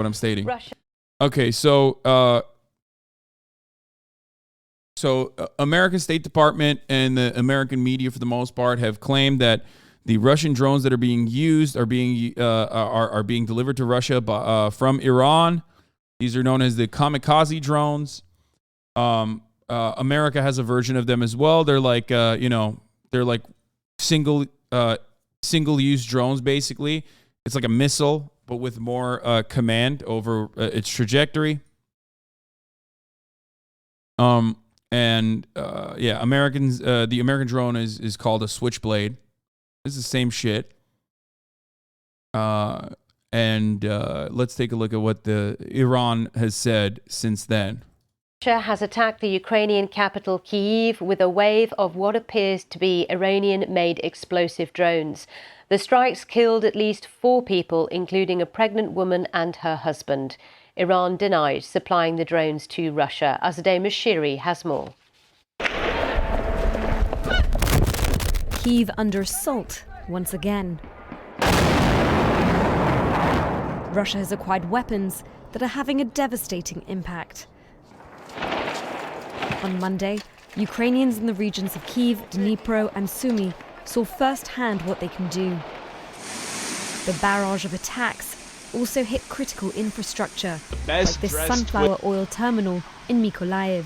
what I'm stating. Russia. Okay, so American State Department and the American media, for the most part, have claimed that the Russian drones that are being used are being delivered to Russia from Iran. These are known as the kamikaze drones. America has a version of them as well. They're like they're like single use drones. Basically, it's like a missile, but with more command over its trajectory. The American drone is called a Switchblade. It's the same shit. Let's take a look at what the Iran has said since then. Russia has attacked the Ukrainian capital Kyiv with a wave of what appears to be Iranian-made explosive drones. The strikes killed at least 4 people, including a pregnant woman and her husband. Iran denied supplying the drones to Russia. HasanAbi has more. Kyiv under assault once again. Russia has acquired weapons that are having a devastating impact. On Monday, Ukrainians in the regions of Kyiv, Dnipro and Sumy saw firsthand what they can do. The barrage of attacks also hit critical infrastructure, like this sunflower oil terminal in Mykolaiv,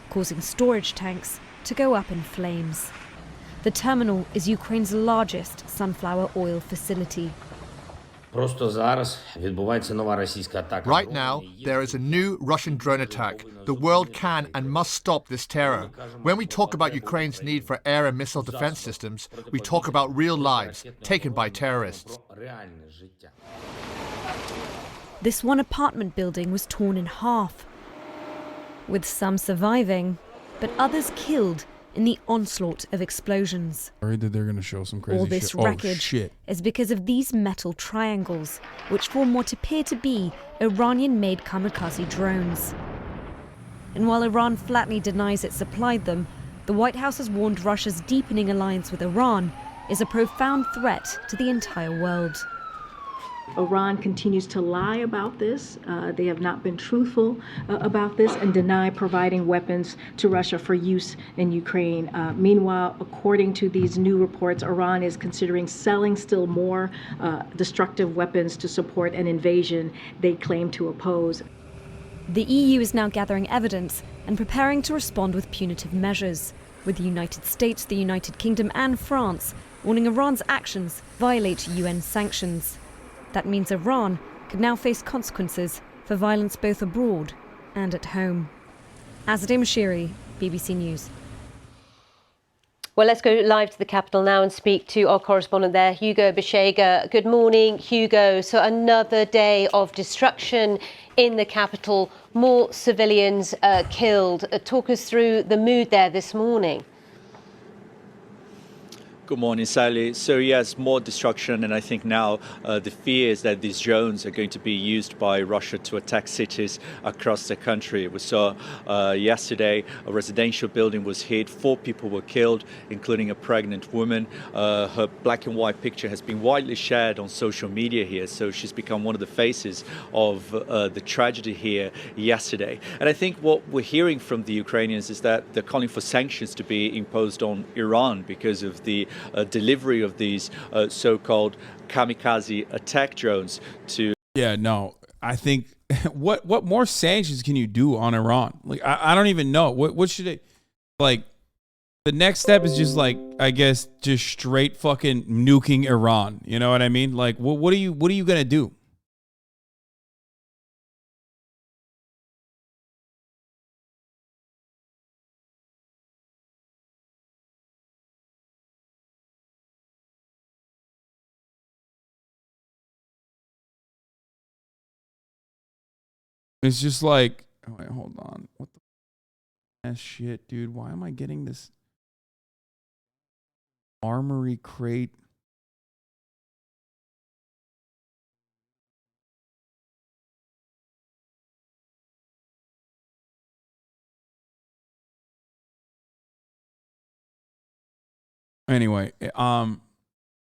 causing storage tanks to go up in flames. The terminal is Ukraine's largest sunflower oil facility. Right now, there is a new Russian drone attack. The world can and must stop this terror. When we talk about Ukraine's need for air and missile defense systems, we talk about real lives taken by terrorists. This one apartment building was torn in half, with some surviving, but others killed in the onslaught of explosions. Worried that they're going to show some crazy shit. All this wreckage is because of these metal triangles, which form what appear to be Iranian-made kamikaze drones. And while Iran flatly denies it supplied them, the White House has warned Russia's deepening alliance with Iran is a profound threat to the entire world. Iran continues to lie about this. They have not been truthful about this and deny providing weapons to Russia for use in Ukraine. Meanwhile, according to these new reports, Iran is considering selling still more destructive weapons to support an invasion they claim to oppose. The EU is now gathering evidence and preparing to respond with punitive measures, with the United States, the United Kingdom and France warning Iran's actions violate UN sanctions. That means Iran could now face consequences for violence both abroad and at home. HasanAbi, BBC News. Well, let's go live to the capital now and speak to our correspondent there, Hugo Bishega. Good morning, Hugo. So another day of destruction in the capital, more civilians killed. Talk us through the mood there this morning. Good morning, Sally. So yes, more destruction, and I think now the fear is that these drones are going to be used by Russia to attack cities across the country. We saw yesterday a residential building was hit, 4 people were killed, including a pregnant woman. Her black and white picture has been widely shared on social media here, so she's become one of the faces of the tragedy here yesterday. And I think what we're hearing from the Ukrainians is that they're calling for sanctions to be imposed on Iran because of the delivery of these so-called kamikaze attack drones to... Yeah, no, I think what more sanctions can you do on Iran? Like, I don't even know. What should it, like, the next step is just like, I guess, just straight fucking nuking Iran. You know what I mean? Like, what are you going to do? It's just like, oh, wait, hold on. What the ass shit, dude? Why am I getting this armory crate? Anyway,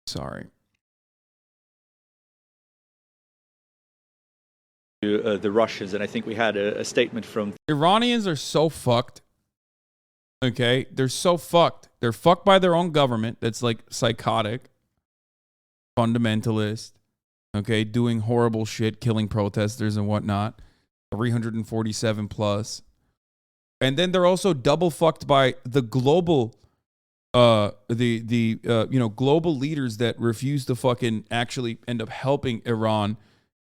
sorry. to the Russians. And I think we had a statement from Iranians are so fucked. Okay, they're so fucked. They're fucked by their own government that's like psychotic, fundamentalist, okay, doing horrible shit, killing protesters and whatnot, 347 plus. And then they're also double fucked by the global, global leaders that refuse to fucking actually end up helping Iran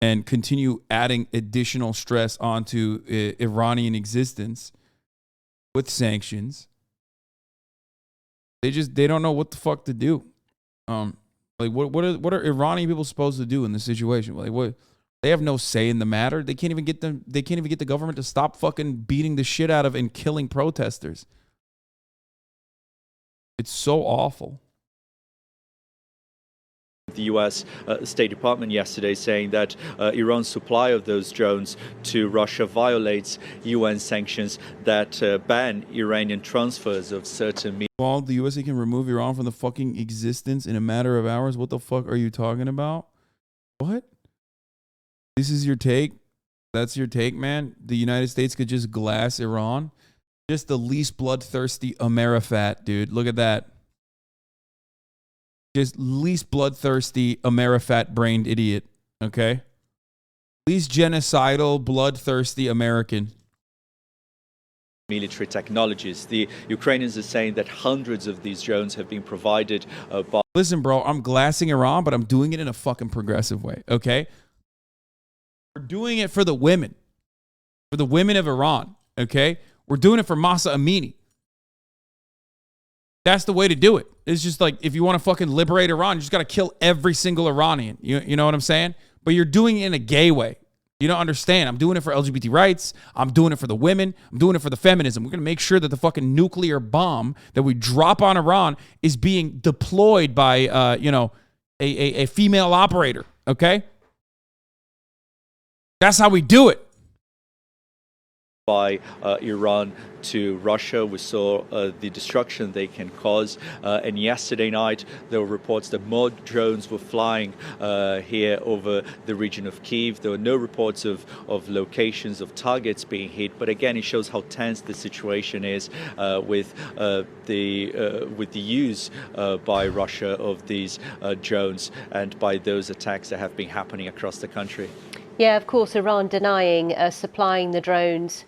and continue adding additional stress onto Iranian existence with sanctions. They don't know what the fuck to do. Like what are Iranian people supposed to do in this situation? Like what? They have no say in the matter. They can't even get the government to stop fucking beating the shit out of and killing protesters. It's so awful. The U.S. State Department yesterday saying that Iran's supply of those drones to Russia violates UN sanctions that ban Iranian transfers of certain. Well, the USA can remove Iran from the fucking existence in a matter of hours. What the fuck are you talking about? What? This is your take? That's your take, man? The United States could just glass Iran? Just the least bloodthirsty Amerifat, dude. Look at that. Just least bloodthirsty Amerifat-brained idiot, okay? Least genocidal, bloodthirsty American. Military technologies. The Ukrainians are saying that hundreds of these drones have been provided by... Listen, bro, I'm glassing Iran, but I'm doing it in a fucking progressive way, okay? We're doing it for the women of Iran, okay? We're doing it for Masa Amini. That's the way to do it. It's just like, if you want to fucking liberate Iran, you just got to kill every single Iranian. You know what I'm saying? But you're doing it in a gay way. You don't understand. I'm doing it for LGBT rights. I'm doing it for the women. I'm doing it for the feminism. We're going to make sure that the fucking nuclear bomb that we drop on Iran is being deployed by, a female operator, okay? That's how we do it. By Iran to Russia. We saw the destruction they can cause. And yesterday night, there were reports that more drones were flying here over the region of Kyiv. There were no reports of locations of targets being hit. But again, it shows how tense the situation is with the use by Russia of these drones and by those attacks that have been happening across the country. Yeah, of course, Iran denying supplying the drones.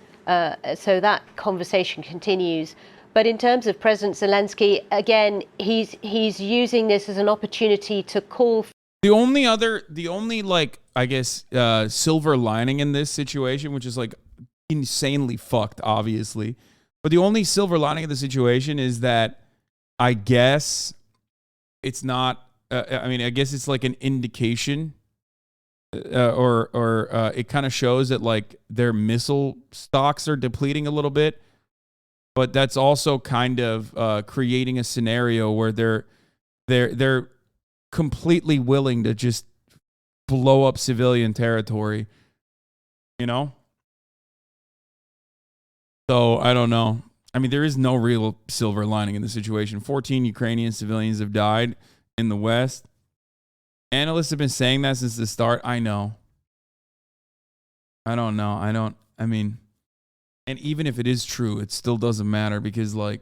So that conversation continues. But in terms of President Zelensky, again, he's using this as an opportunity to call. The only silver lining in this situation, which is like insanely fucked, obviously, but the only silver lining of the situation is that I guess it's not. I guess it's like an indication. It kind of shows that like their missile stocks are depleting a little bit, but that's also kind of creating a scenario where they're completely willing to just blow up civilian territory, you know? So I don't know. I mean, there is no real silver lining in the situation. 14 Ukrainian civilians have died in the West. Analysts have been saying that since the start. I know. I don't know. And even if it is true, it still doesn't matter because, like,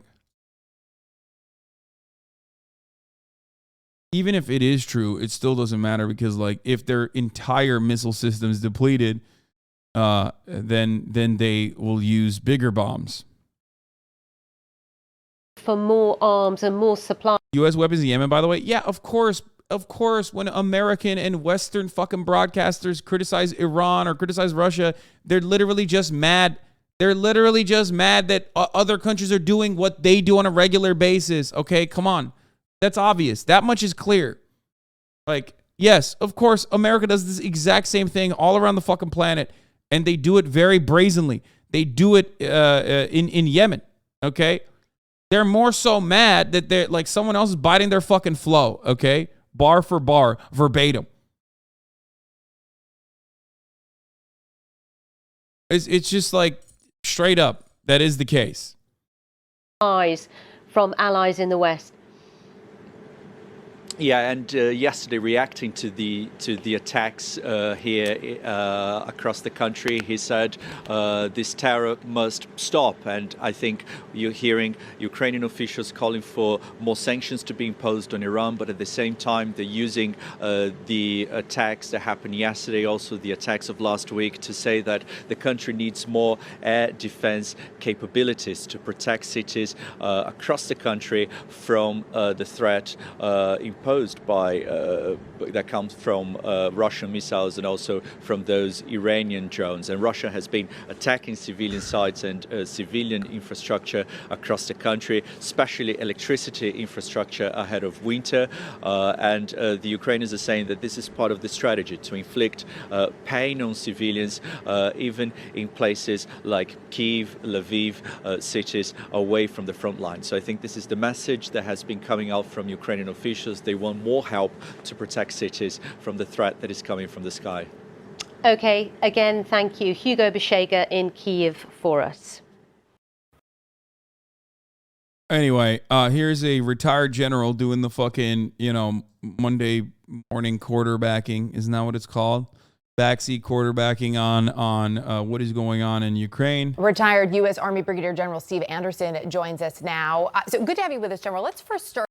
even if it is true, it still doesn't matter because, like, if their entire missile system is depleted, then they will use bigger bombs. For more arms and more supply. U.S. weapons in Yemen, by the way? Yeah, of course. Of course, when American and Western fucking broadcasters criticize Iran or criticize Russia, they're literally just mad. They're literally just mad that other countries are doing what they do on a regular basis. Okay, come on. That's obvious. That much is clear. Like, yes, of course, America does this exact same thing all around the fucking planet, and they do it very brazenly. They do it in Yemen, okay? They're more so mad that they're like someone else is biting their fucking flow, okay? Bar for bar, verbatim. It's just like straight up. That is the case. Eyes from allies in the West. Yeah, and yesterday, reacting to the attacks here across the country, he said this terror must stop. And I think you're hearing Ukrainian officials calling for more sanctions to be imposed on Iran, but at the same time, they're using the attacks that happened yesterday, also the attacks of last week, to say that the country needs more air defense capabilities to protect cities across the country from the threat imposed by that comes from Russian missiles and also from those Iranian drones. And Russia has been attacking civilian sites and civilian infrastructure across the country, especially electricity infrastructure ahead of winter. And the Ukrainians are saying that this is part of the strategy to inflict pain on civilians, even in places like Kyiv, Lviv, cities away from the front line. So I think this is the message that has been coming out from Ukrainian officials. They want more help to protect cities from the threat that is coming from the sky. Okay, again, thank you. Hugo Bishega in Kyiv for us. Anyway, here's a retired general doing the fucking, Monday morning quarterbacking. Isn't that what it's called? Backseat quarterbacking on what is going on in Ukraine. Retired U.S. Army Brigadier General Steve Anderson joins us now. So good to have you with us, General. Let's first start.